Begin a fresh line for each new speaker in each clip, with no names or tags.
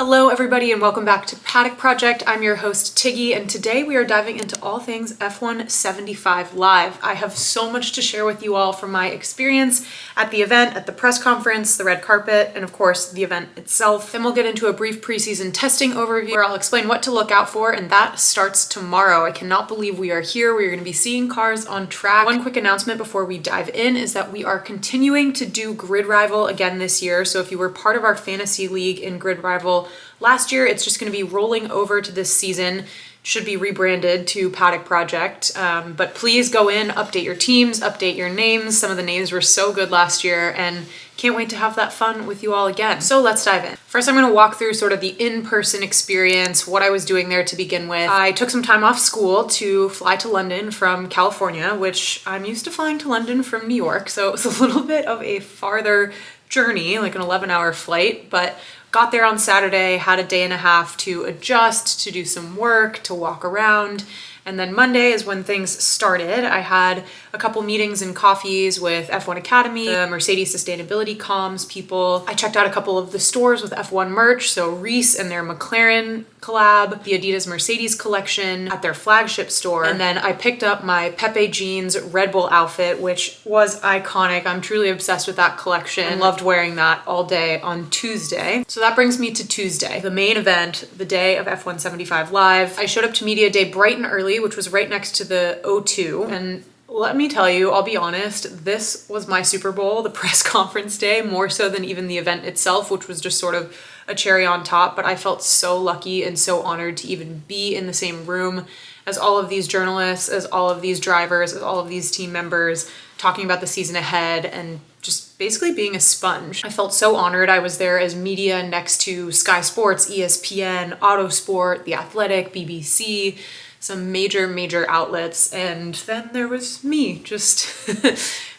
Hello everybody and welcome back to Paddock Project. I'm your host Tiggy and today we are diving into all things F175 Live. I have so much to share with you all from my experience at the event, at the press conference, the red carpet, and of course the event itself. Then we'll get into a brief preseason testing overview where I'll explain what to look out for, and that starts tomorrow. I cannot believe we are here. We are going to be seeing cars on track. One quick announcement before we dive in is that we are continuing to do Grid Rival again this year. So if you were part of our fantasy league in Grid Rival last year, it's just going to be rolling over to this season. Should be rebranded to Paddock Project, but please go in, update your teams, update your names. Some of the names were so good last year and can't wait to have that fun with you all again. So let's dive in. First, I'm going to walk through sort of the in-person experience, what I was doing there to begin with. I took some time off school to fly to London from California, which I'm used to flying to London from New York, so it was a little bit of a farther journey, like an 11-hour flight, but got there on Saturday, had a day and a half to adjust, to do some work, to walk around. And then Monday is when things started. I had a couple meetings and coffees with F1 Academy, the Mercedes Sustainability Comms people. I checked out a couple of the stores with F1 merch, so Reese and their McLaren collab, the Adidas Mercedes collection at their flagship store. And then I picked up my Pepe Jeans Red Bull outfit, which was iconic. I'm truly obsessed with that collection and loved wearing that all day on Tuesday. So that brings me to Tuesday, the main event, the day of F175 Live. I showed up to media day bright and early, which was right next to the O2. And let me tell you, I'll be honest, this was my Super Bowl, the press conference day, more so than even the event itself, which was just sort of a cherry on top. But I felt so lucky and so honored to even be in the same room as all of these journalists, as all of these drivers, as all of these team members, talking about the season ahead and just basically being a sponge. I felt so honored. I was there as media next to Sky Sports, ESPN, Autosport, The Athletic, BBC, some major outlets, and then there was me just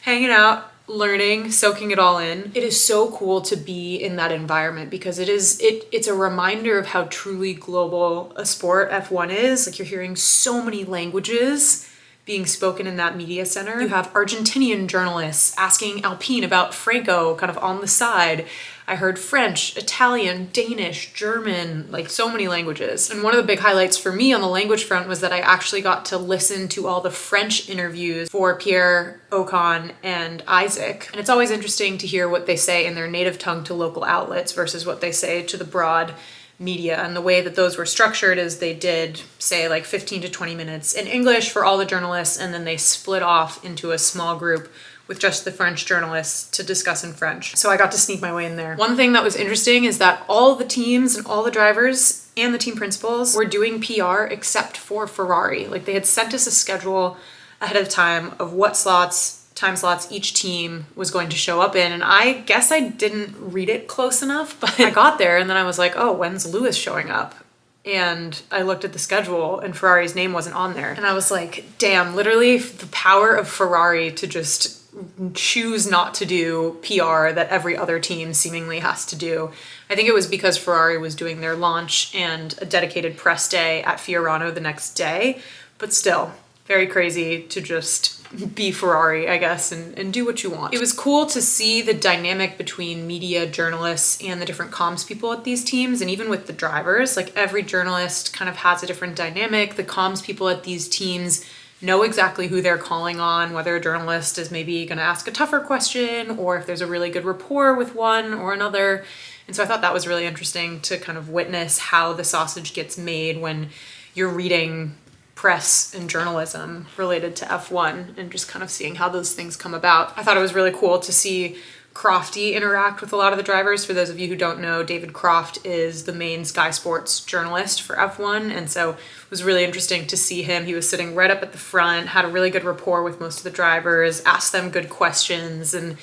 hanging out, learning, soaking it all in. It is so cool to be in that environment because it's a reminder of how truly global a sport F1 is. Like, you're hearing so many languages being spoken in that media center. You have Argentinian journalists asking Alpine about Franco kind of on the side. I heard French, Italian, Danish, German, like so many languages. And one of the big highlights for me on the language front was that I actually got to listen to all the French interviews for Pierre, Ocon, and Isaac. And it's always interesting to hear what they say in their native tongue to local outlets versus what they say to the broad media. And the way that those were structured is they did say like 15 to 20 minutes in English for all the journalists, and then they split off into a small group with just the French journalists to discuss in French. So I got to sneak my way in there. One thing that was interesting is that all the teams and all the drivers and the team principals were doing PR except for Ferrari. Like, they had sent us a schedule ahead of time of what time slots each team was going to show up in, and I guess I didn't read it close enough, but I got there and then I was like, oh, when's Lewis showing up? And I looked at the schedule and Ferrari's name wasn't on there. And I was like, damn, literally the power of Ferrari to just choose not to do PR that every other team seemingly has to do. I think it was because Ferrari was doing their launch and a dedicated press day at Fiorano the next day, but still very crazy to just be Ferrari, I guess, and do what you want. It was cool to see the dynamic between media, journalists, and the different comms people at these teams, and even with the drivers. Like, every journalist kind of has a different dynamic. The comms people at these teams know exactly who they're calling on, whether a journalist is maybe going to ask a tougher question or if there's a really good rapport with one or another. And so I thought that was really interesting to kind of witness how the sausage gets made when you're reading press and journalism related to F1 and just kind of seeing how those things come about. I thought it was really cool to see Crofty interact with a lot of the drivers. For those of you who don't know, David Croft is the main Sky Sports journalist for F1, and so it was really interesting to see him. He was sitting right up at the front, had a really good rapport with most of the drivers, asked them good questions, and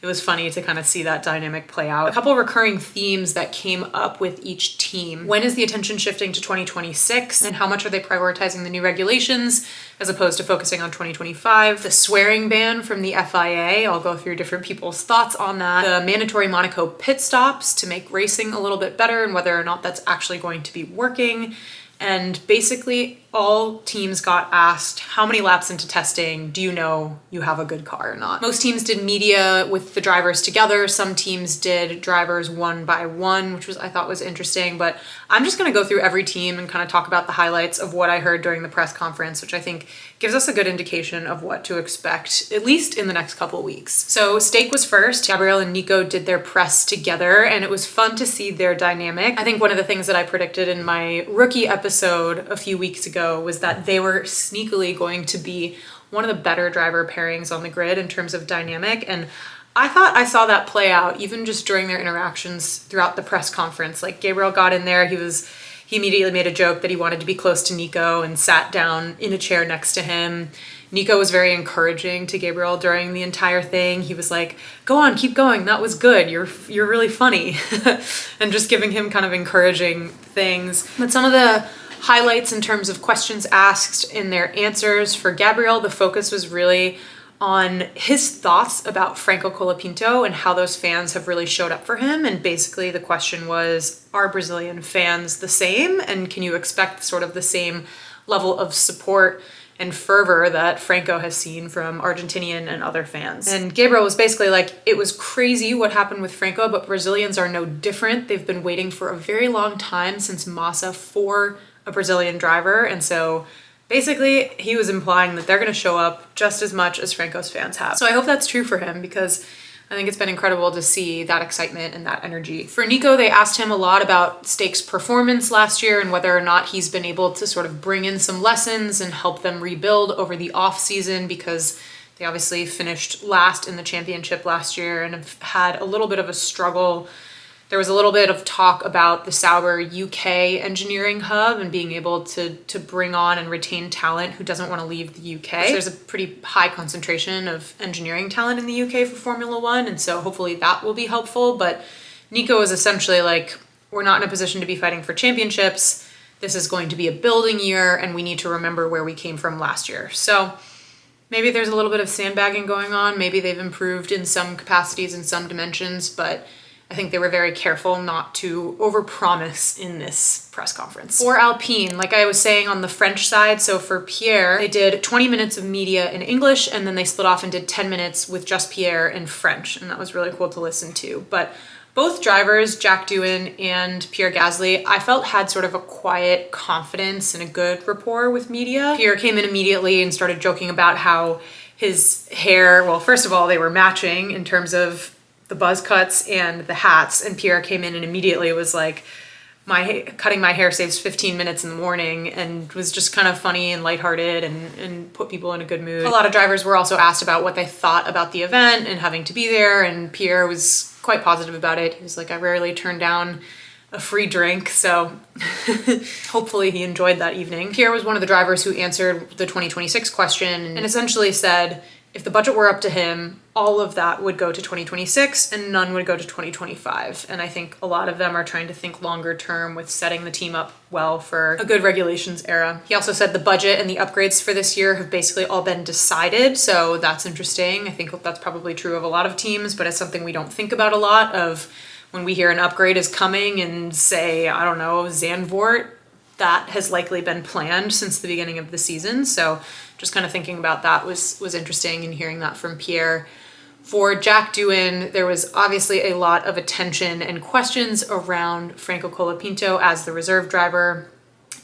it was funny to kind of see that dynamic play out. A couple of recurring themes that came up with each team. When is the attention shifting to 2026, and how much are they prioritizing the new regulations as opposed to focusing on 2025? The swearing ban from the FIA, I'll go through different people's thoughts on that. The mandatory Monaco pit stops to make racing a little bit better and whether or not that's actually going to be working. And basically all teams got asked, how many laps into testing do you know you have a good car or not? Most teams did media with the drivers together. Some teams did drivers one by one, which I thought was interesting, but I'm just gonna go through every team and kind of talk about the highlights of what I heard during the press conference, which I think gives us a good indication of what to expect, at least in the next couple of weeks. So Stake was first. Gabriel and Nico did their press together, and it was fun to see their dynamic. I think one of the things that I predicted in my rookie episode a few weeks ago was that they were sneakily going to be one of the better driver pairings on the grid in terms of dynamic, and I thought I saw that play out even just during their interactions throughout the press conference. Like Gabriel got in there, he immediately made a joke that he wanted to be close to Nico and sat down in a chair next to him. Nico was very encouraging to Gabriel during the entire thing. He was like, go on, keep going, that was good, you're really funny. And just giving him kind of encouraging things. But some of the highlights in terms of questions asked in their answers for Gabriel, the focus was really on his thoughts about Franco Colapinto and how those fans have really showed up for him. And basically the question was, are Brazilian fans the same? And can you expect sort of the same level of support and fervor that Franco has seen from Argentinian and other fans? And Gabriel was basically like, it was crazy what happened with Franco, but Brazilians are no different. They've been waiting for a very long time since Massa for a Brazilian driver. And so basically, he was implying that they're going to show up just as much as Franco's fans have. So I hope that's true for him, because I think it's been incredible to see that excitement and that energy. For Nico, they asked him a lot about Stake's performance last year and whether or not he's been able to sort of bring in some lessons and help them rebuild over the off season, because they obviously finished last in the championship last year and have had a little bit of a struggle. There was a little bit of talk about the Sauber UK engineering hub and being able to bring on and retain talent who doesn't want to leave the UK. There's a pretty high concentration of engineering talent in the UK for Formula One, and so hopefully that will be helpful. But Nico is essentially like, we're not in a position to be fighting for championships. This is going to be a building year, and we need to remember where we came from last year. So maybe there's a little bit of sandbagging going on. Maybe they've improved in some capacities, in some dimensions, but I think they were very careful not to overpromise in this press conference. For Alpine, like I was saying on the French side, so for Pierre, they did 20 minutes of media in English, and then they split off and did 10 minutes with just Pierre in French, and that was really cool to listen to. But both drivers, Jack Doohan and Pierre Gasly, I felt had sort of a quiet confidence and a good rapport with media. Pierre came in immediately and started joking about how his hair, well, first of all, they were matching in terms of the buzz cuts and the hats, and Pierre came in and immediately was like, cutting my hair saves 15 minutes in the morning, and was just kind of funny and lighthearted and put people in a good mood. A lot of drivers were also asked about what they thought about the event and having to be there, and Pierre was quite positive about it. He was like, I rarely turn down a free drink, so hopefully he enjoyed that evening. Pierre was one of the drivers who answered the 2026 question and essentially said, if the budget were up to him, all of that would go to 2026 and none would go to 2025. And I think a lot of them are trying to think longer term with setting the team up well for a good regulations era. He also said the budget and the upgrades for this year have basically all been decided. So that's interesting. I think that's probably true of a lot of teams, but it's something we don't think about a lot of when we hear an upgrade is coming and say, I don't know, Zandvoort, that has likely been planned since the beginning of the season. So just kind of thinking about that was interesting, and hearing that from Pierre. For Jack Doohan, there was obviously a lot of attention and questions around Franco Colapinto as the reserve driver.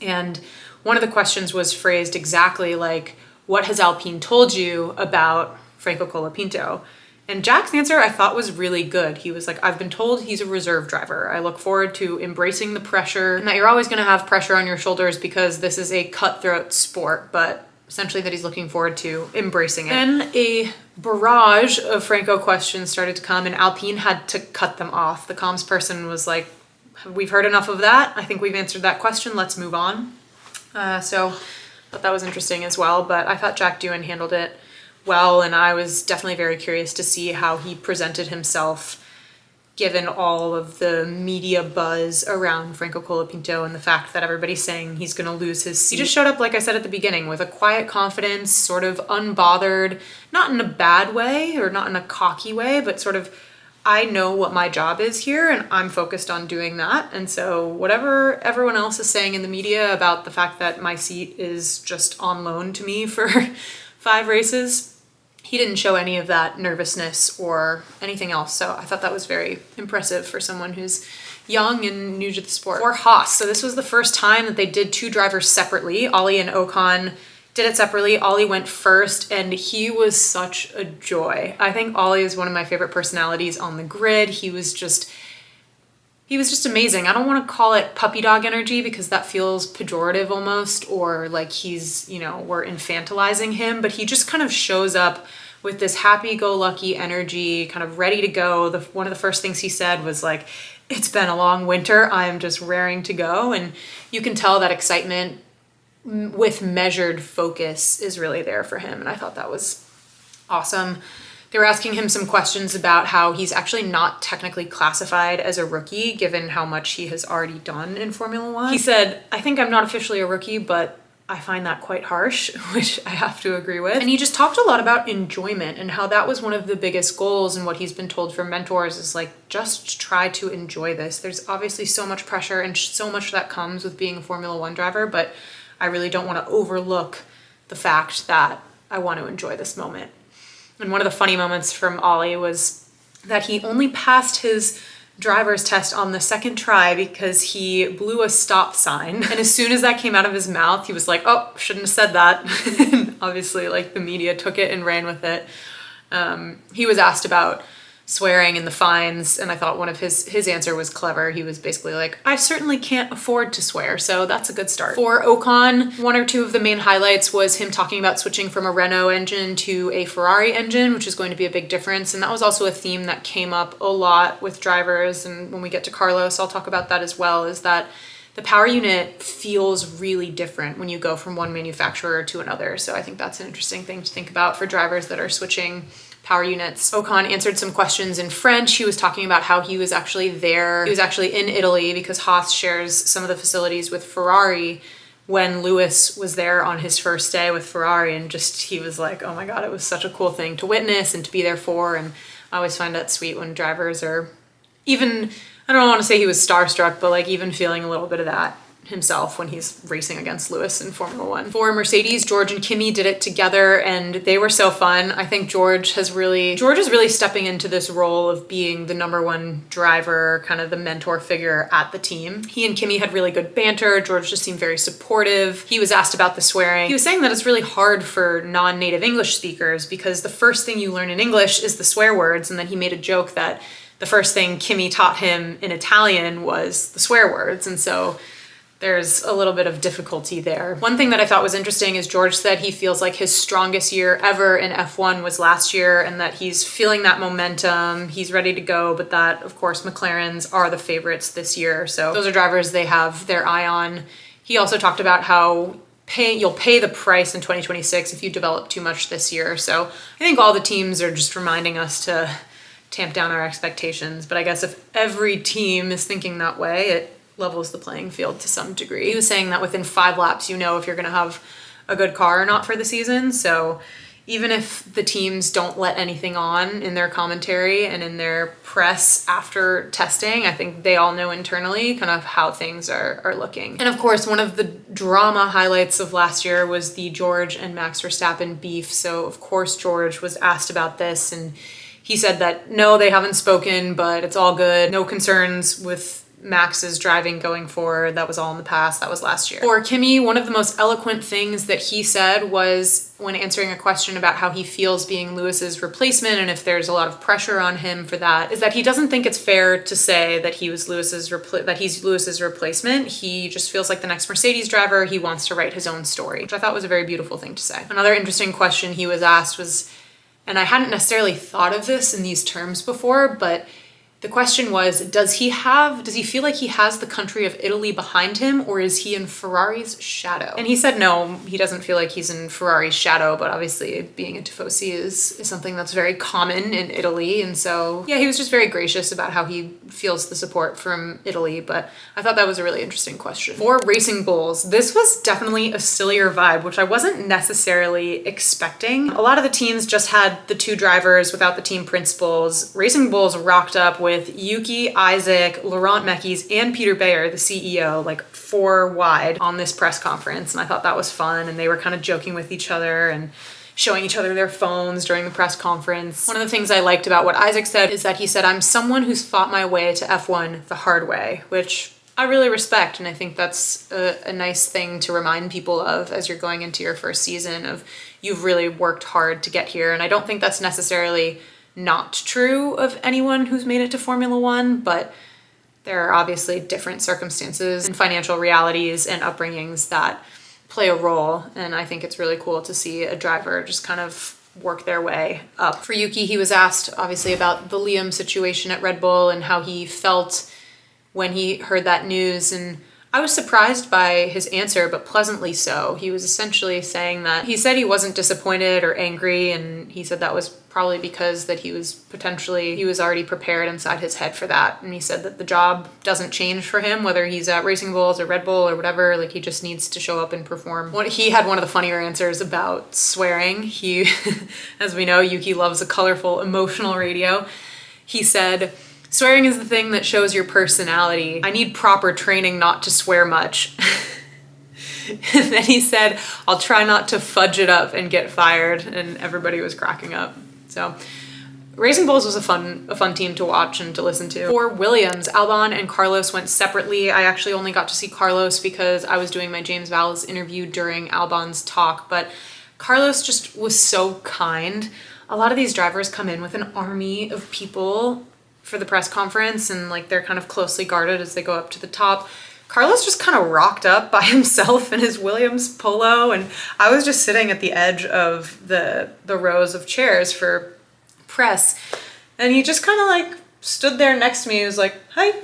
And one of the questions was phrased exactly like, what has Alpine told you about Franco Colapinto? And Jack's answer I thought was really good. He was like, I've been told he's a reserve driver. I look forward to embracing the pressure, and that you're always going to have pressure on your shoulders because this is a cutthroat sport, but essentially that he's looking forward to embracing it. Then a barrage of Franco questions started to come, and Alpine had to cut them off. The comms person was like, we've heard enough of that. I think we've answered that question. Let's move on. So I thought that was interesting as well, but I thought Jack Doohan handled it well, and I was definitely very curious to see how he presented himself given all of the media buzz around Franco Colapinto and the fact that everybody's saying he's going to lose his seat. He just showed up, like I said at the beginning, with a quiet confidence, sort of unbothered, not in a bad way or not in a cocky way, but sort of I know what my job is here and I'm focused on doing that. And so whatever everyone else is saying in the media about the fact that my seat is just on loan to me for 5 races, he didn't show any of that nervousness or anything else. So I thought that was very impressive for someone who's young and new to the sport. For Haas, so this was the first time that they did 2 drivers separately. Ollie and Ocon did it separately. Ollie went first and he was such a joy. I think Ollie is one of my favorite personalities on the grid. He was just amazing. I don't want to call it puppy dog energy because that feels pejorative almost, or like he's, we're infantilizing him, but he just kind of shows up with this happy-go-lucky energy, kind of ready to go. One of the first things he said was like, "It's been a long winter. I am just raring to go." And you can tell that excitement with measured focus is really there for him. And I thought that was awesome. They were asking him some questions about how he's actually not technically classified as a rookie, given how much he has already done in Formula One. He said, "I think I'm not officially a rookie, but I find that quite harsh," which I have to agree with. And he just talked a lot about enjoyment and how that was one of the biggest goals, and what he's been told from mentors is like, just try to enjoy this. There's obviously so much pressure and so much that comes with being a Formula One driver, but I really don't want to overlook the fact that I want to enjoy this moment. And one of the funny moments from Ollie was that he only passed his driver's test on the 2nd try because he blew a stop sign. And as soon as that came out of his mouth, he was like, "Oh, shouldn't have said that." And obviously, like, the media took it and ran with it. He was asked about swearing and the fines, and I thought one of his answer was clever. He was basically like, "I certainly can't afford to swear," so that's a good start. For Ocon, 1 or 2 of the main highlights was him talking about switching from a Renault engine to a Ferrari engine, which is going to be a big difference, and that was also a theme that came up a lot with drivers, and when we get to Carlos, I'll talk about that as well, is that the power unit feels really different when you go from one manufacturer to another, so I think that's an interesting thing to think about for drivers that are switching power units. Ocon answered some questions in French. He was talking about how he was actually there. He was actually in Italy because Haas shares some of the facilities with Ferrari when Lewis was there on his first day with Ferrari, and he was like, "Oh my God, it was such a cool thing to witness and to be there for." And I always find that sweet when drivers are even, I don't want to say he was starstruck, but like even feeling a little bit of that himself when he's racing against Lewis in Formula One. For Mercedes, George and Kimi did it together and they were so fun. I think George is really stepping into this role of being the #1 driver, kind of the mentor figure at the team. He and Kimi had really good banter. George just seemed very supportive. He was asked about the swearing. He was saying that it's really hard for non-native English speakers because the first thing you learn in English is the swear words, and then he made a joke that the first thing Kimi taught him in Italian was the swear words, and so there's a little bit of difficulty there. One thing that I thought was interesting is George said he feels like his strongest year ever in F1 was last year, and that he's feeling that momentum, he's ready to go, but that, of course, McLarens are the favorites this year. So those are drivers they have their eye on. He also talked about how you'll pay the price in 2026 if you develop too much this year. So I think all the teams are just reminding us to tamp down our expectations. But I guess if every team is thinking that way, it levels the playing field to some degree. He was saying that within 5 laps, you know if you're going to have a good car or not for the season. So even if the teams don't let anything on in their commentary and in their press after testing, I think they all know internally kind of how things are looking. And of course, one of the drama highlights of last year was the George and Max Verstappen beef. So of course, George was asked about this and he said that no, they haven't spoken, but it's all good. No concerns with Max's driving going forward. That was all in the past. That was last year. For Kimi, one of the most eloquent things that he said was when answering a question about how he feels being Lewis's replacement and if there's a lot of pressure on him for that, is that he doesn't think it's fair to say that he's Lewis's replacement. He just feels like the next Mercedes driver. He wants to write his own story, which I thought was a very beautiful thing to say. Another interesting question he was asked was, and I hadn't necessarily thought of this in these terms before, but the question was, does he feel like he has the country of Italy behind him, or is he in Ferrari's shadow? And he said no, he doesn't feel like he's in Ferrari's shadow, but obviously being a Tifosi is something that's very common in Italy. And so, yeah, he was just very gracious about how he feels the support from Italy, but I thought that was a really interesting question. For Racing Bulls, this was definitely a sillier vibe, which I wasn't necessarily expecting. A lot of the teams just had the 2 drivers without the team principals. Racing Bulls rocked up with Yuki, Isaac, Laurent Mekies, and Peter Bayer, the CEO, like 4 wide on this press conference, and I thought that was fun, and they were kind of joking with each other and showing each other their phones during the press conference. One of the things I liked about what Isaac said is that he said, "I'm someone who's fought my way to F1 the hard way," which I really respect, and I think that's a nice thing to remind people of as you're going into your first season of you've really worked hard to get here. And I don't think that's necessarily not true of anyone who's made it to Formula One, but there are obviously different circumstances and financial realities and upbringings that play a role, and I think it's really cool to see a driver just kind of work their way up. For Yuki, he was asked obviously about the Liam situation at Red Bull and how he felt when he heard that news, and I was surprised by his answer, but pleasantly so. He was essentially saying that he said he wasn't disappointed or angry, and he said that was probably because that he was already prepared inside his head for that. And he said that the job doesn't change for him, whether he's at Racing Bulls or Red Bull or whatever, like he just needs to show up and perform. He had one of the funnier answers about swearing. He, as we know, Yuki loves a colorful, emotional radio. He said, "Swearing is the thing that shows your personality. I need proper training not to swear much." And then he said, "I'll try not to fudge it up and get fired," and everybody was cracking up. So Racing Bulls was a fun team to watch and to listen to. For Williams, Albon and Carlos went separately. I actually only got to see Carlos because I was doing my James Vowles interview during Albon's talk, but Carlos just was so kind. A lot of these drivers come in with an army of people for the press conference, and like they're kind of closely guarded as they go up to the top. Carlos just kind of rocked up by himself in his Williams polo, and I was just sitting at the edge of the rows of chairs for press, and he just kind of like stood there next to me. He was like, "Hi."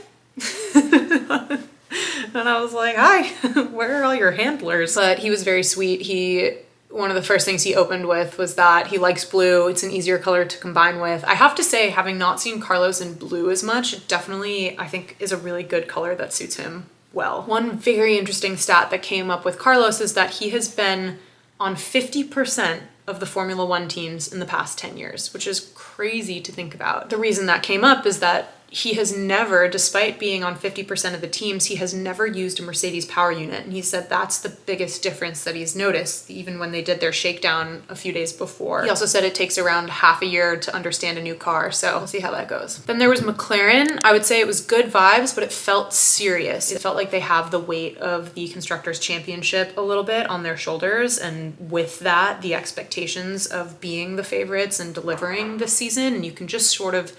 And I was like, "Hi, where are all your handlers?" But he was very sweet. One of the first things he opened with was that he likes blue. It's an easier color to combine with. I have to say, having not seen Carlos in blue as much, it definitely, I think, is a really good color that suits him well. One very interesting stat that came up with Carlos is that he has been on 50% of the Formula One teams in the past 10 years, which is crazy to think about. The reason that came up is that he has never, despite being on 50% of the teams, he has never used a Mercedes power unit. And he said that's the biggest difference that he's noticed, even when they did their shakedown a few days before. He also said it takes around half a year to understand a new car, so we'll see how that goes. Then there was McLaren. I would say it was good vibes, but it felt serious. It felt like they have the weight of the Constructors' Championship a little bit on their shoulders, and with that, the expectations of being the favorites and delivering this season, and you can just sort of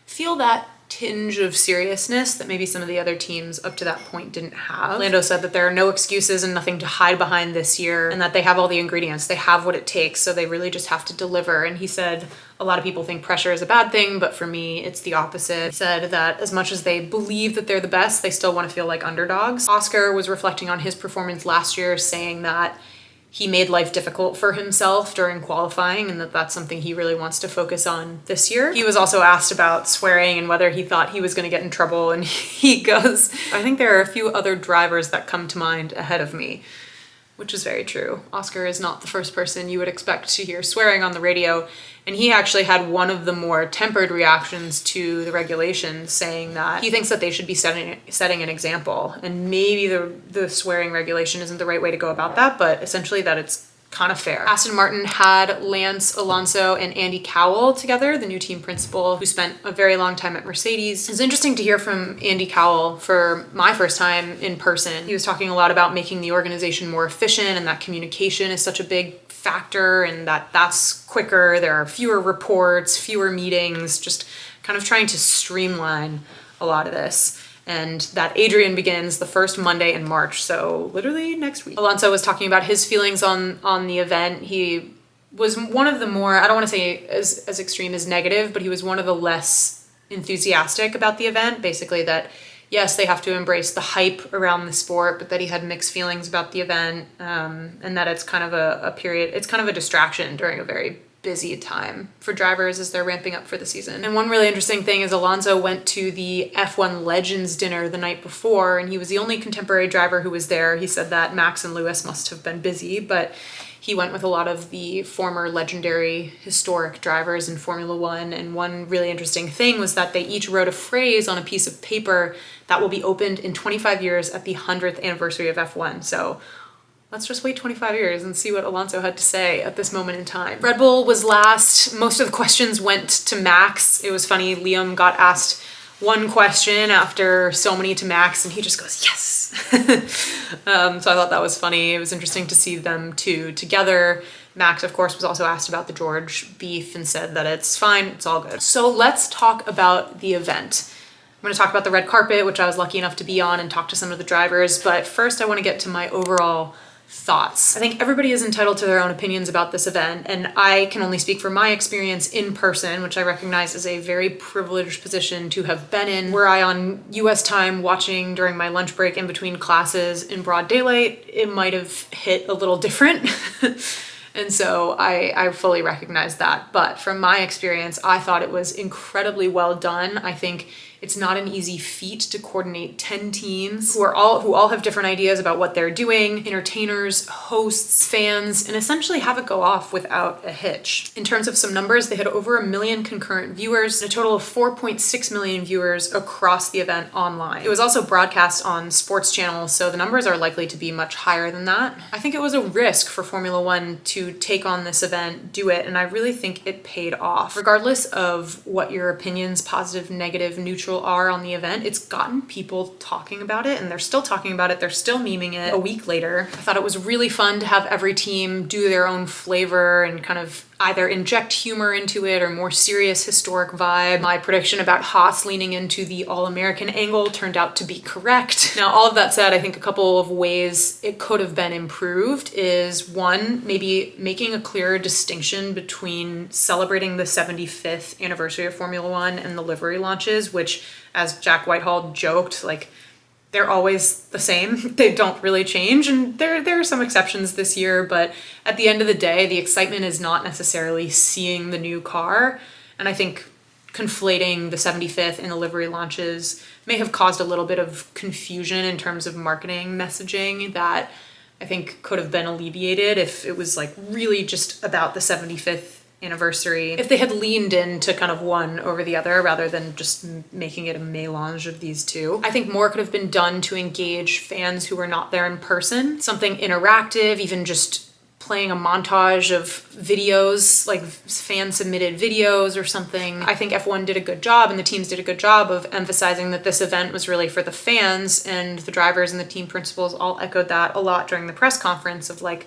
feel that tinge of seriousness that maybe some of the other teams up to that point didn't have. Lando said that there are no excuses and nothing to hide behind this year, and that they have all the ingredients. They have what it takes, so they really just have to deliver. And he said a lot of people think pressure is a bad thing, but for me, it's the opposite. He said that as much as they believe that they're the best, they still want to feel like underdogs. Oscar was reflecting on his performance last year, saying that he made life difficult for himself during qualifying, and that's something he really wants to focus on this year. He was also asked about swearing and whether he thought he was going to get in trouble, and he goes, "I think there are a few other drivers that come to mind ahead of me," which is very true. Oscar is not the first person you would expect to hear swearing on the radio, and he actually had one of the more tempered reactions to the regulations, saying that he thinks that they should be setting an example, and maybe the swearing regulation isn't the right way to go about that, but essentially that it's kind of fair. Aston Martin had Lance Alonso and Andy Cowell together, the new team principal, who spent a very long time at Mercedes. It's interesting to hear from Andy Cowell for my first time in person. He was talking a lot about making the organization more efficient, and that communication is such a big factor, and that's quicker. There are fewer reports, fewer meetings, just kind of trying to streamline a lot of this. And that Adrian begins the first Monday in March, so literally next week. Alonso was talking about his feelings on the event. He was one of the more, I don't want to say as extreme as negative, but he was one of the less enthusiastic about the event. Basically that, yes, they have to embrace the hype around the sport, but that he had mixed feelings about the event, and that it's kind of a period, it's kind of a distraction during a very busy time for drivers as they're ramping up for the season. And one really interesting thing is Alonso went to the F1 Legends dinner the night before, and he was the only contemporary driver who was there. He said that Max and Lewis must have been busy, but he went with a lot of the former legendary historic drivers in Formula One. And one really interesting thing was that they each wrote a phrase on a piece of paper that will be opened in 25 years at the 100th anniversary of F1. So let's just wait 25 years and see what Alonso had to say at this moment in time. Red Bull was last. Most of the questions went to Max. It was funny, Liam got asked one question after so many to Max, and he just goes, yes. So I thought that was funny. It was interesting to see them two together. Max, of course, was also asked about the George beef and said that it's fine, it's all good. So let's talk about the event. I'm going to talk about the red carpet, which I was lucky enough to be on, and talk to some of the drivers. But first, I want to get to my overall thoughts. I think everybody is entitled to their own opinions about this event, and I can only speak from my experience in person, which I recognize is a very privileged position to have been in. Were I on US time watching during my lunch break in between classes in broad daylight, it might have hit a little different. And so I fully recognize that. But from my experience, I thought it was incredibly well done. I think it's not an easy feat to coordinate 10 teams who all have different ideas about what they're doing, entertainers, hosts, fans, and essentially have it go off without a hitch. In terms of some numbers, they had over 1 million concurrent viewers, and a total of 4.6 million viewers across the event online. It was also broadcast on sports channels, so the numbers are likely to be much higher than that. I think it was a risk for Formula One to take on this event, do it, and I really think it paid off. Regardless of what your opinions, positive, negative, neutral, are on the event, it's gotten people talking about it, and they're still talking about it. They're still memeing it a week later. I thought it was really fun to have every team do their own flavor and kind of either inject humor into it or more serious historic vibe. My prediction about Haas leaning into the all-American angle turned out to be correct. Now, all of that said, I think a couple of ways it could have been improved is one, maybe making a clearer distinction between celebrating the 75th anniversary of Formula One and the livery launches, which, as Jack Whitehall joked, like, they're always the same. They don't really change, and there are some exceptions this year, but at the end of the day, the excitement is not necessarily seeing the new car. And I think conflating the 75th and the livery launches may have caused a little bit of confusion in terms of marketing messaging that I think could have been alleviated if it was like really just about the 75th anniversary, if they had leaned into kind of one over the other rather than just making it a melange of these two. I think more could have been done to engage fans who were not there in person. Something interactive, even just playing a montage of videos, like fan submitted videos or something. I think F1 did a good job and the teams did a good job of emphasizing that this event was really for the fans, and the drivers and the team principals all echoed that a lot during the press conference of like,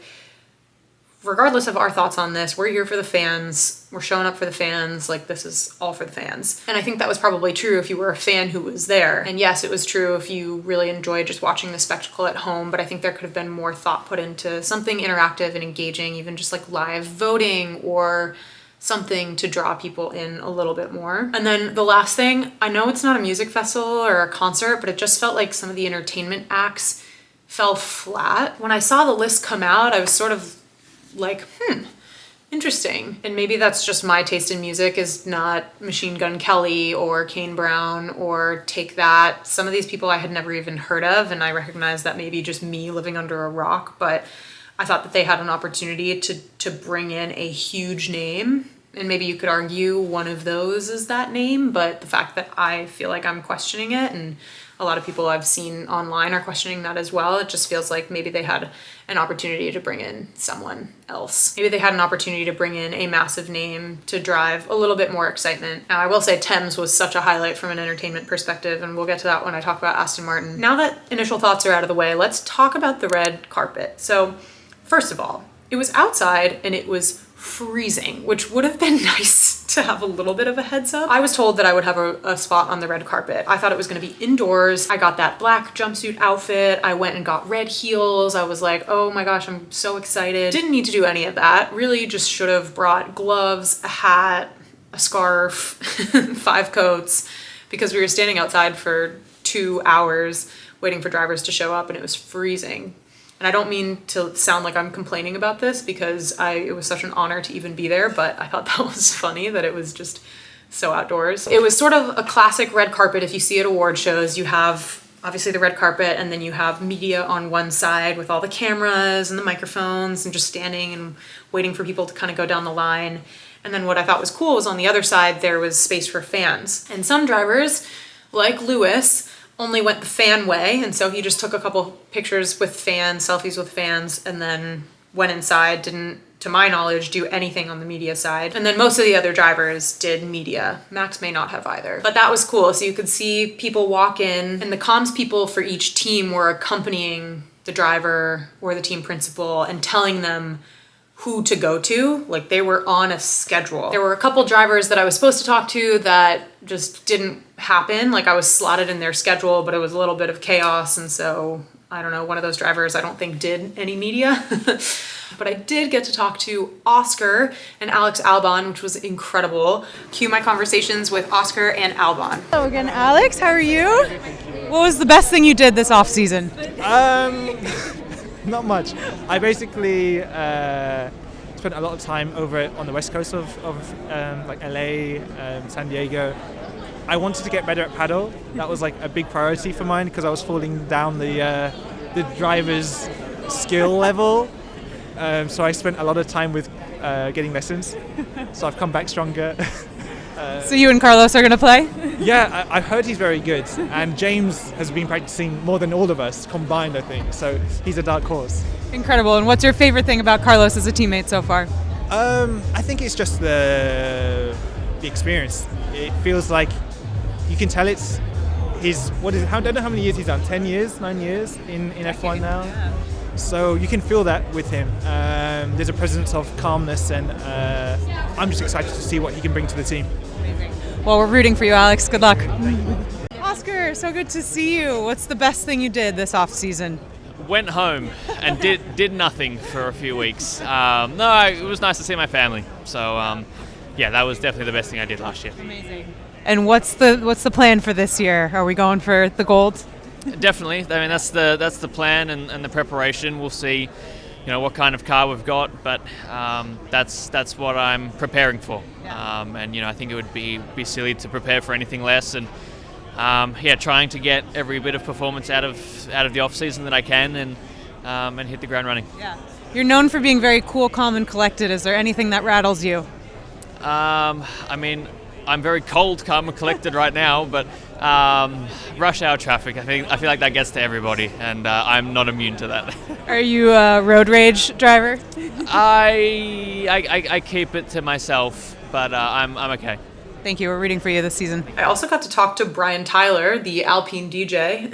regardless of our thoughts on this, we're here for the fans, we're showing up for the fans, like this is all for the fans. And I think that was probably true if you were a fan who was there. And yes, it was true if you really enjoyed just watching the spectacle at home, but I think there could have been more thought put into something interactive and engaging, even just like live voting or something to draw people in a little bit more. And then the last thing, I know it's not a music festival or a concert, but it just felt like some of the entertainment acts fell flat. When I saw the list come out, I was sort of like, interesting. And maybe that's just my taste in music is not Machine Gun Kelly or Kane Brown or Take That. Some of these people I had never even heard of, and I recognize that may be just me living under a rock, but I thought that they had an opportunity to bring in a huge name. And maybe you could argue one of those is that name, but the fact that I feel like I'm questioning it, and a lot of people I've seen online are questioning that as well, it just feels like maybe they had an opportunity to bring in someone else. Maybe they had an opportunity to bring in a massive name to drive a little bit more excitement. Now, I will say Thames was such a highlight from an entertainment perspective, and we'll get to that when I talk about Aston Martin. Now that initial thoughts are out of the way, let's talk about the red carpet. So, first of all, it was outside and it was freezing, which would have been nice to have a little bit of a heads up. I was told that I would have a spot on the red carpet. I thought it was going to be indoors. I got that black jumpsuit outfit. I went and got red heels. I was like, oh my gosh, I'm so excited. Didn't need to do any of that. Really just should have brought gloves, a hat, a scarf, 5 coats, because we were standing outside for 2 hours waiting for drivers to show up and it was freezing. And I don't mean to sound like I'm complaining about this because it was such an honor to even be there, but I thought that was funny that it was just so outdoors. It was sort of a classic red carpet. If you see at award shows, you have obviously the red carpet, and then you have media on one side with all the cameras and the microphones and just standing and waiting for people to kind of go down the line. And then what I thought was cool was on the other side, there was space for fans. And some drivers, like Lewis, only went the fan way. And so he just took a couple pictures with fans, selfies with fans, and then went inside, didn't, to my knowledge, do anything on the media side. And then most of the other drivers did media. Max may not have either. But that was cool. So you could see people walk in, and the comms people for each team were accompanying the driver or the team principal and telling them who to go to. Like, they were on a schedule. There were a couple drivers that I was supposed to talk to that just didn't happen. Like, I was slotted in their schedule, but it was a little bit of chaos. And so, I don't know, one of those drivers I don't think did any media. But I did get to talk to Oscar and Alex Albon, which was incredible. Cue my conversations with Oscar and Albon.
Hello again, Alex. How are you? What was the best thing you did this off season?
Not much. I basically spent a lot of time over on the west coast of like LA, San Diego. I wanted to get better at paddle. That was like a big priority for mine because I was falling down the driver's skill level. So I spent a lot of time with getting lessons. So I've come back stronger.
So you and Carlos are going to play?
Yeah, I heard he's very good. And James has been practicing more than all of us combined, I think. So he's a dark horse.
Incredible. And what's your favorite thing about Carlos as a teammate so far?
I think it's just the experience. It feels like you can tell it's his, I don't know how many years he's done, 10 years, 9 years in F1 now.
Yeah.
So you can feel that with him. There's a presence of calmness, and I'm just excited to see what he can bring to the team.
Amazing. Well, we're rooting for you, Alex. Good luck. Oscar, so good to see you. What's the best thing you did this off season?
Went home and did nothing for a few weeks. No, it was nice to see my family. So yeah, that was definitely the best thing I did last year.
Amazing. And what's the plan for this year? Are we going for the gold?
Definitely. I mean, that's the plan and the preparation. We'll see, what kind of car we've got, but that's what I'm preparing for.
Yeah.
And I think it would be silly to prepare for anything less. And trying to get every bit of performance out of the off season that I can, and hit the ground running.
Yeah. You're known for being very cool, calm, and collected. Is there anything that rattles you?
I mean, I'm very cold, calm, and collected right now, but rush hour traffic, I feel like that gets to everybody, and I'm not immune to that.
Are you a road rage driver?
I keep it to myself, but I'm okay.
Thank you. We're rooting for you this season.
I also got to talk to Brian Tyler, the Alpine DJ,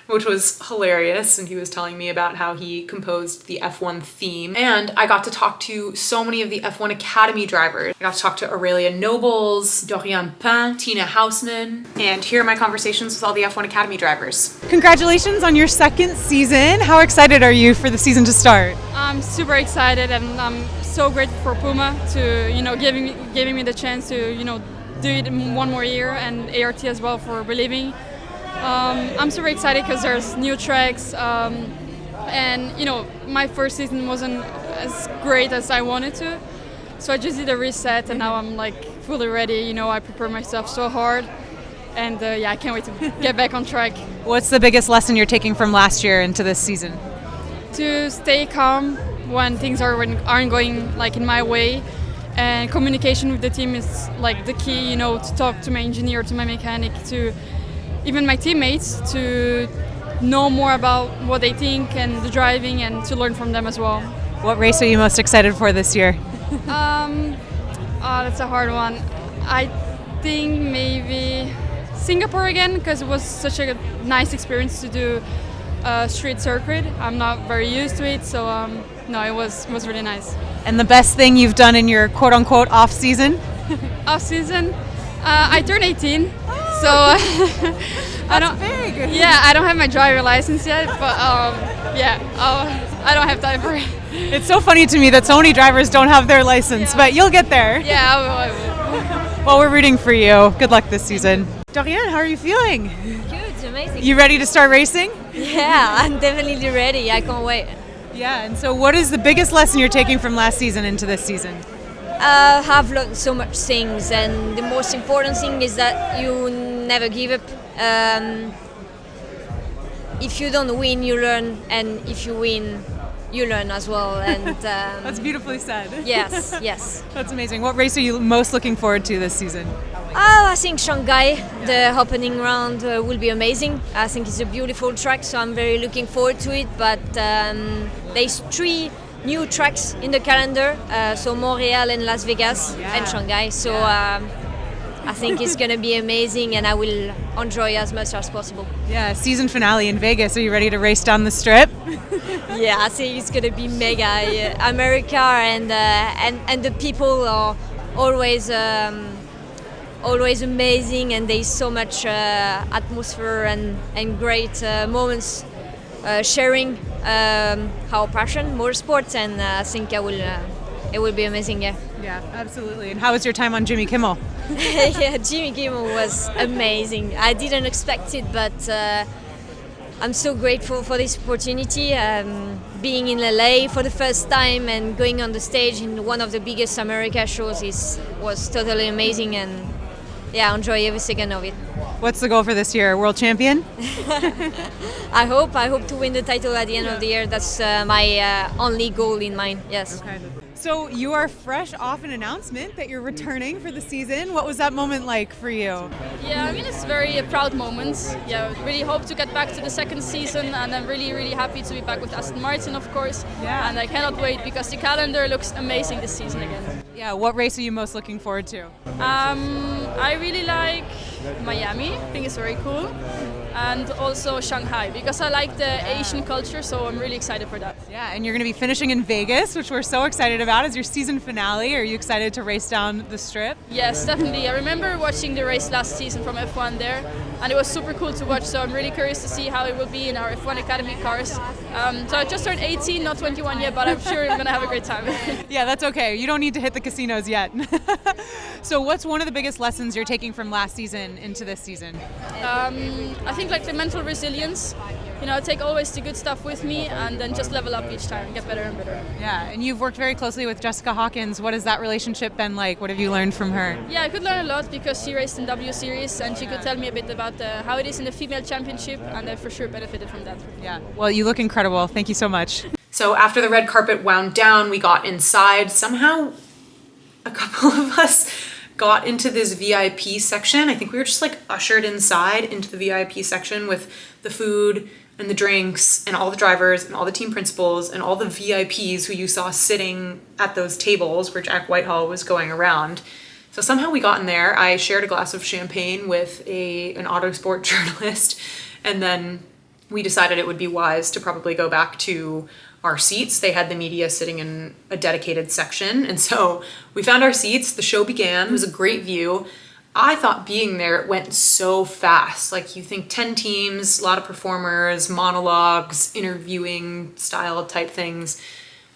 which was hilarious. And he was telling me about how he composed the F1 theme. And I got to talk to so many of the F1 Academy drivers. I got to talk to Aurelia Nobles, Dorian Pain, Tina Hausman, and hear my conversations with all the F1 Academy drivers.
Congratulations on your second season. How excited are you for the season to start?
I'm super excited, and I'm so grateful for Puma to giving me the chance to do it in one more year, and ART as well for believing. I'm super excited because there's new tracks, and my first season wasn't as great as I wanted to, so I just did a reset, and now I'm like fully ready. I prepared myself so hard, and I can't wait to get back on track.
What's the biggest lesson you're taking from last year into this season?
To stay calm when things aren't going like in my way, and communication with the team is like the key. To talk to my engineer, to my mechanic, to even my teammates, to know more about what they think and the driving, and to learn from them as well.
What race are you most excited for this year?
That's a hard one. I think maybe Singapore again, because it was such a nice experience to do street circuit. I'm not very used to it, so no, it was really nice.
And the best thing you've done in your quote-unquote off-season?
Off-season? I turned 18, so I don't.
Big.
Yeah, I don't have my driver license yet, but I don't have time for it.
It's so funny to me that so many drivers don't have their license, but you'll get there.
Yeah, I will.
Well, we're rooting for you. Good luck this season. Dorian, how are you feeling?
Good. It's amazing.
You ready to start racing?
Yeah, I'm definitely ready. I can't wait.
Yeah, and so what is the biggest lesson you're taking from last season into this season?
Have learned so much things, and the most important thing is that you never give up. If you don't win, you learn, and if you win, you learn as well. And
That's beautifully said.
yes, yes.
That's amazing. What race are you most looking forward to this season?
I think Shanghai, the opening round, will be amazing. I think it's a beautiful track, so I'm very looking forward to it. But there's 3 new tracks in the calendar, so Montreal and Las Vegas and Shanghai. So I think it's going to be amazing, and I will enjoy as much as possible.
Yeah, season finale in Vegas. Are you ready to race down the strip?
Yeah, I think it's going to be mega. America and the people are always always amazing, and there's so much atmosphere and great moments sharing our passion, motorsports, and I think it will be amazing.
Yeah, absolutely. And how was your time on Jimmy Kimmel?
Yeah, Jimmy Kimmel was amazing. I didn't expect it, but I'm so grateful for this opportunity. Being in LA for the first time and going on the stage in one of the biggest America shows was totally amazing, and yeah, I enjoy every second of it.
What's the goal for this year? World champion?
I hope to win the title at the end of the year. That's my only goal in mind. Yes.
Okay. So you are fresh off an announcement that you're returning for the season. What was that moment like for you?
Yeah, I mean, it's very a proud moment. Yeah, really hope to get back to the second season, and I'm really, really happy to be back with Aston Martin, of course.
Yeah.
And I cannot wait because the calendar looks amazing this season again.
Yeah, what race are you most looking forward to?
I really like Miami. I think it's very cool. And also Shanghai, because I like the Asian culture, so I'm really excited for that.
Yeah, and you're going to be finishing in Vegas, which we're so excited about as your season finale. Are you excited to race down the strip?
Yes, definitely. I remember watching the race last season from F1 there, and it was super cool to watch, so I'm really curious to see how it will be in our F1 Academy cars. So I just turned 18, not 21 yet, but I'm sure I'm going to have a great time.
Yeah, that's okay. You don't need to hit the casinos yet. So what's one of the biggest lessons you're taking from last season into this season?
I think like the mental resilience. You know, I take always the good stuff with me and then just level up each time and get better and better.
Yeah, and you've worked very closely with Jessica Hawkins. What has that relationship been like? What have you learned from her?
Yeah, I could learn a lot because she raced in W Series and she could tell me a bit about how it is in the female championship, and I for sure benefited from that.
Yeah, well, you look incredible. Thank you so much.
So after the red carpet wound down, we got inside. Somehow a couple of us got into this VIP section. I think we were just like ushered inside into the VIP section with the food and the drinks and all the drivers and all the team principals and all the VIPs who you saw sitting at those tables where Jack Whitehall was going around. So somehow we got in there. I shared a glass of champagne with an autosport journalist, and then we decided it would be wise to probably go back to our seats. They had the media sitting in a dedicated section, and so we found our seats. The show began. It was a great view. I thought being there, it went so fast. Like, you think 10 teams, a lot of performers, monologues, interviewing style type things.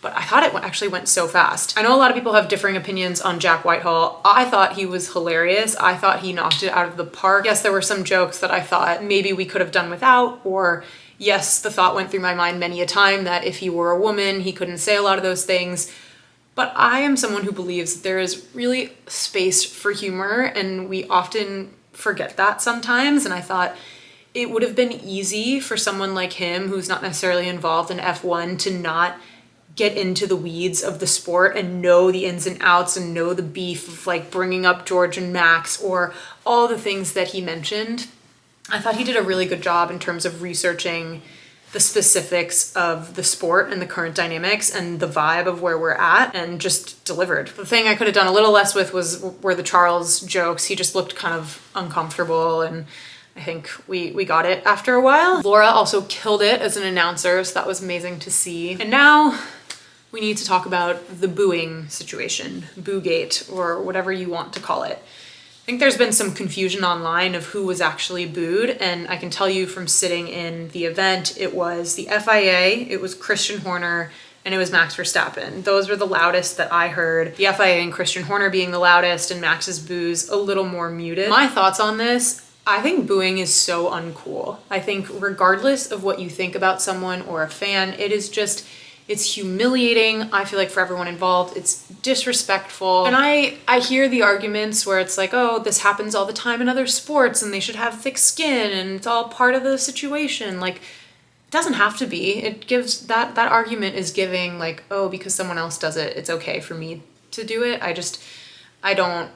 But I thought it actually went so fast. I know a lot of people have differing opinions on Jack Whitehall. I thought he was hilarious. I thought he knocked it out of the park. Yes, there were some jokes that I thought maybe we could have done without, or yes, the thought went through my mind many a time that if he were a woman, he couldn't say a lot of those things. But I am someone who believes that there is really space for humor, and we often forget that sometimes. And I thought it would have been easy for someone like him, who's not necessarily involved in F1, to not get into the weeds of the sport and know the ins and outs and know the beef of like bringing up George and Max or all the things that he mentioned. I thought he did a really good job in terms of researching the specifics of the sport and the current dynamics and the vibe of where we're at, and just delivered. The thing I could have done a little less with were the Charles jokes. He just looked kind of uncomfortable, and I think we got it after a while. Laura also killed it as an announcer, so that was amazing to see. And now we need to talk about the booing situation, Boogate, or whatever you want to call it. I think there's been some confusion online of who was actually booed, and I can tell you from sitting in the event, it was the FIA, it was Christian Horner, and it was Max Verstappen. Those were the loudest that I heard. The FIA and Christian Horner being the loudest, and Max's boos a little more muted. My thoughts on this, I think booing is so uncool. I think regardless of what you think about someone or a fan, it's humiliating. I feel like for everyone involved, it's disrespectful. And I hear the arguments where it's like, oh, this happens all the time in other sports and they should have thick skin and it's all part of the situation. Like, it doesn't have to be. It gives that argument is giving like, oh, because someone else does it, it's okay for me to do it. I don't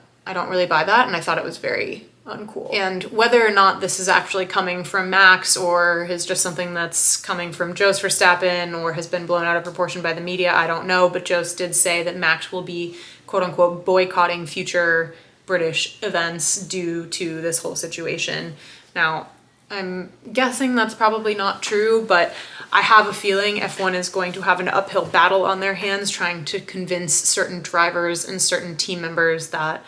really buy that, and I thought it was very uncool. And whether or not this is actually coming from Max or is just something that's coming from Jos Verstappen or has been blown out of proportion by the media, I don't know, but Jos did say that Max will be quote unquote boycotting future British events due to this whole situation. Now, I'm guessing that's probably not true, but I have a feeling F1 is going to have an uphill battle on their hands trying to convince certain drivers and certain team members that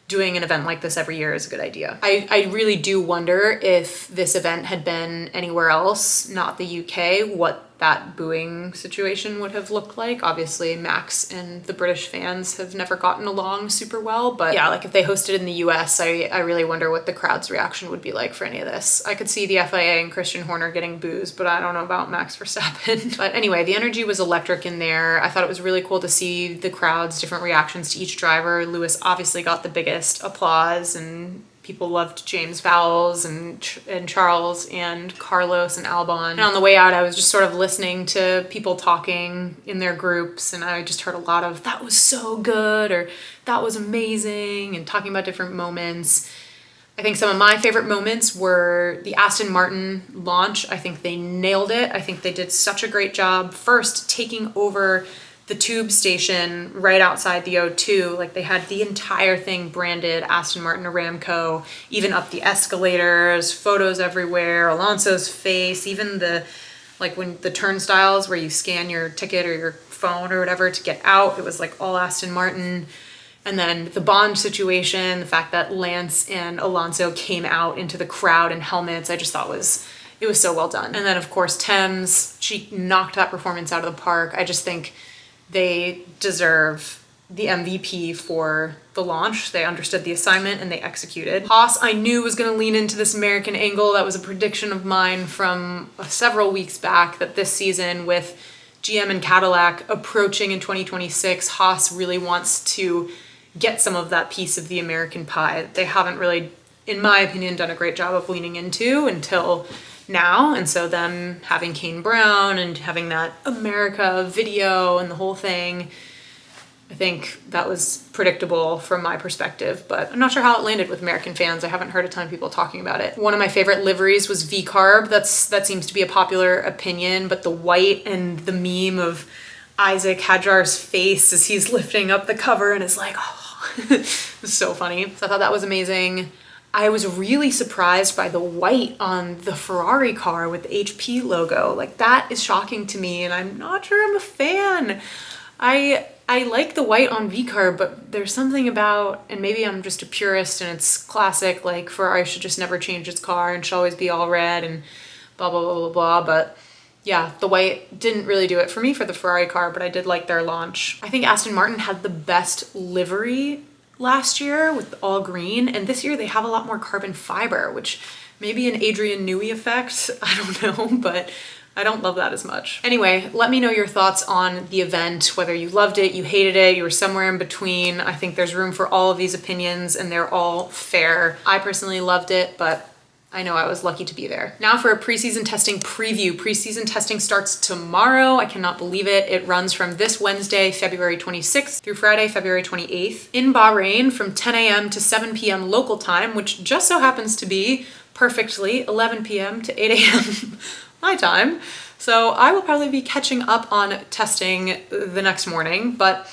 doing an event like this every year is a good idea. I really do wonder if this event had been anywhere else, not the UK, what that booing situation would have looked like. Obviously, Max and the British fans have never gotten along super well, but yeah, like if they hosted in the US, I really wonder what the crowd's reaction would be like for any of this. I could see the FIA and Christian Horner getting boos, but I don't know about Max Verstappen. But anyway, the energy was electric in there. I thought it was really cool to see the crowd's different reactions to each driver. Lewis obviously got the biggest applause, and people loved James Vowles and Charles and Carlos and Albon. And on the way out, I was just sort of listening to people talking in their groups, and I just heard a lot of, that was so good, or that was amazing, and talking about different moments. I think some of my favorite moments were the Aston Martin launch. I think they nailed it. I think they did such a great job. First, taking over the tube station right outside the O2, like they had the entire thing branded Aston Martin Aramco, even up the escalators, photos everywhere, Alonso's face, even like when the turnstiles where you scan your ticket or your phone or whatever to get out, it was like all Aston Martin. And then the Bond situation, the fact that Lance and Alonso came out into the crowd in helmets, I just thought it was so well done. And then of course Thames, she knocked that performance out of the park. I just think they deserve the MVP for the launch. They understood the assignment and they executed. Haas, I knew was going to lean into this American angle. That was a prediction of mine from several weeks back, that this season with GM and Cadillac approaching in 2026, Haas really wants to get some of that piece of the American pie. They haven't really, in my opinion, done a great job of leaning into until now. And so them having Kane Brown and having that America video and the whole thing, I think that was predictable from my perspective, but I'm not sure how it landed with American fans. I haven't heard a ton of people talking about it. One of my favorite liveries was V-Carb. That seems to be a popular opinion, but the white and the meme of Isaac Hadjar's face as he's lifting up the cover and is like, oh, it was so funny. So I thought that was amazing. I was really surprised by the white on the Ferrari car with the HP logo. Like, that is shocking to me, and I'm not sure I'm a fan. I like the white on V-Carb, but there's something about, and maybe I'm just a purist and it's classic, like Ferrari should just never change its car and should always be all red and blah, blah, blah, blah, blah. But yeah, the white didn't really do it for me for the Ferrari car, but I did like their launch. I think Aston Martin had the best livery last year with all green, and this year they have a lot more carbon fiber, which may be an Adrian Newey effect, I don't know, but I don't love that as much. Anyway, let me know your thoughts on the event, whether you loved it, you hated it, you were somewhere in between. I think there's room for all of these opinions and they're all fair. I personally loved it, but I know I was lucky to be there. Now for a preseason testing preview. Preseason testing starts tomorrow. I cannot believe it. It runs from this Wednesday, February 26th through Friday, February 28th in Bahrain from 10 a.m. to 7 p.m. local time, which just so happens to be perfectly 11 p.m. to 8 a.m. my time. So I will probably be catching up on testing the next morning, but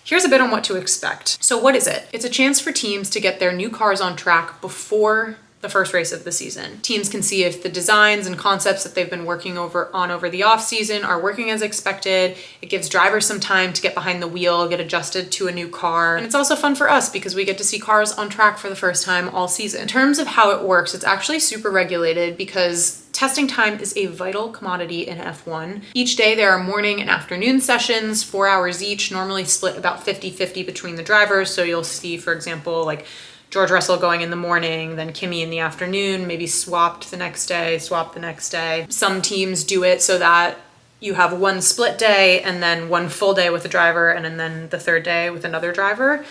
here's a bit on what to expect. So what is it? It's a chance for teams to get their new cars on track before the first race of the season. Teams can see if the designs and concepts that they've been working over the off season are working as expected. It gives drivers some time to get behind the wheel, get adjusted to a new car. And it's also fun for us because we get to see cars on track for the first time all season. In terms of how it works, it's actually super regulated because testing time is a vital commodity in F1. Each day there are morning and afternoon sessions, 4 hours each, normally split about 50-50 between the drivers. So you'll see, for example, like George Russell going in the morning, then Kimi in the afternoon, maybe swapped the next day, swap the next day. Some teams do it so that you have one split day and then one full day with a driver and then the third day with another driver.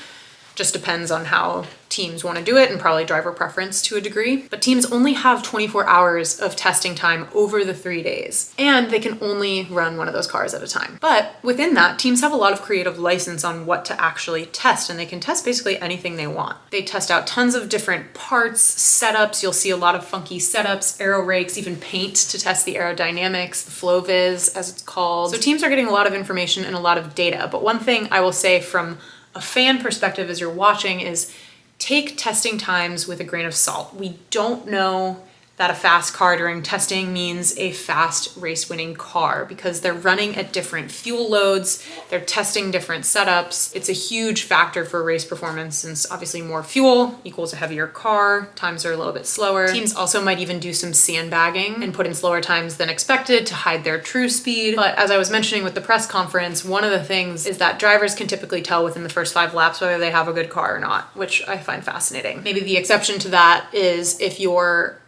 Just depends on how teams want to do it and probably driver preference to a degree. But teams only have 24 hours of testing time over the 3 days, and they can only run one of those cars at a time. But within that, teams have a lot of creative license on what to actually test, and they can test basically anything they want. They test out tons of different parts, setups. You'll see a lot of funky setups, aero rakes, even paint to test the aerodynamics, the flow viz as it's called. So teams are getting a lot of information and a lot of data. But one thing I will say from a fan perspective as you're watching is take testing times with a grain of salt. We don't know that a fast car during testing means a fast race winning car because they're running at different fuel loads, they're testing different setups. It's a huge factor for race performance since obviously more fuel equals a heavier car, times are a little bit slower. Teams also might even do some sandbagging and put in slower times than expected to hide their true speed. But as I was mentioning with the press conference, one of the things is that drivers can typically tell within the first 5 laps whether they have a good car or not, which I find fascinating. Maybe the exception to that is if you're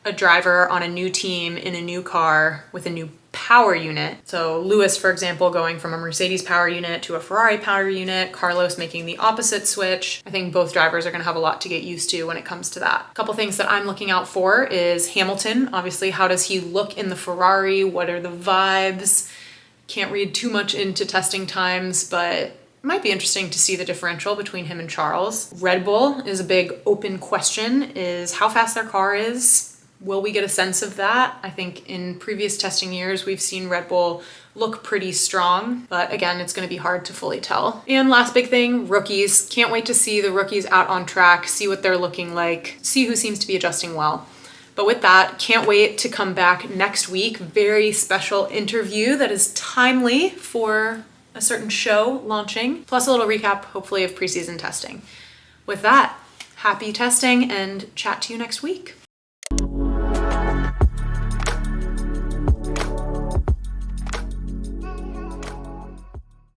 a driver on a new team in a new car with a new power unit. So Lewis, for example, going from a Mercedes power unit to a Ferrari power unit, Carlos making the opposite switch. I think both drivers are going to have a lot to get used to when it comes to that. A couple things that I'm looking out for is Hamilton. Obviously, how does he look in the Ferrari? What are the vibes? Can't read too much into testing times, but it might be interesting to see the differential between him and Charles. Red Bull is a big open question, is how fast their car is. Will we get a sense of that? I think in previous testing years, we've seen Red Bull look pretty strong, but again, it's gonna be hard to fully tell. And last big thing, rookies. Can't wait to see the rookies out on track, see what they're looking like, see who seems to be adjusting well. But with that, can't wait to come back next week. Very special interview that is timely for a certain show launching, plus a little recap, hopefully, of preseason testing. With that, happy testing and chat to you next week.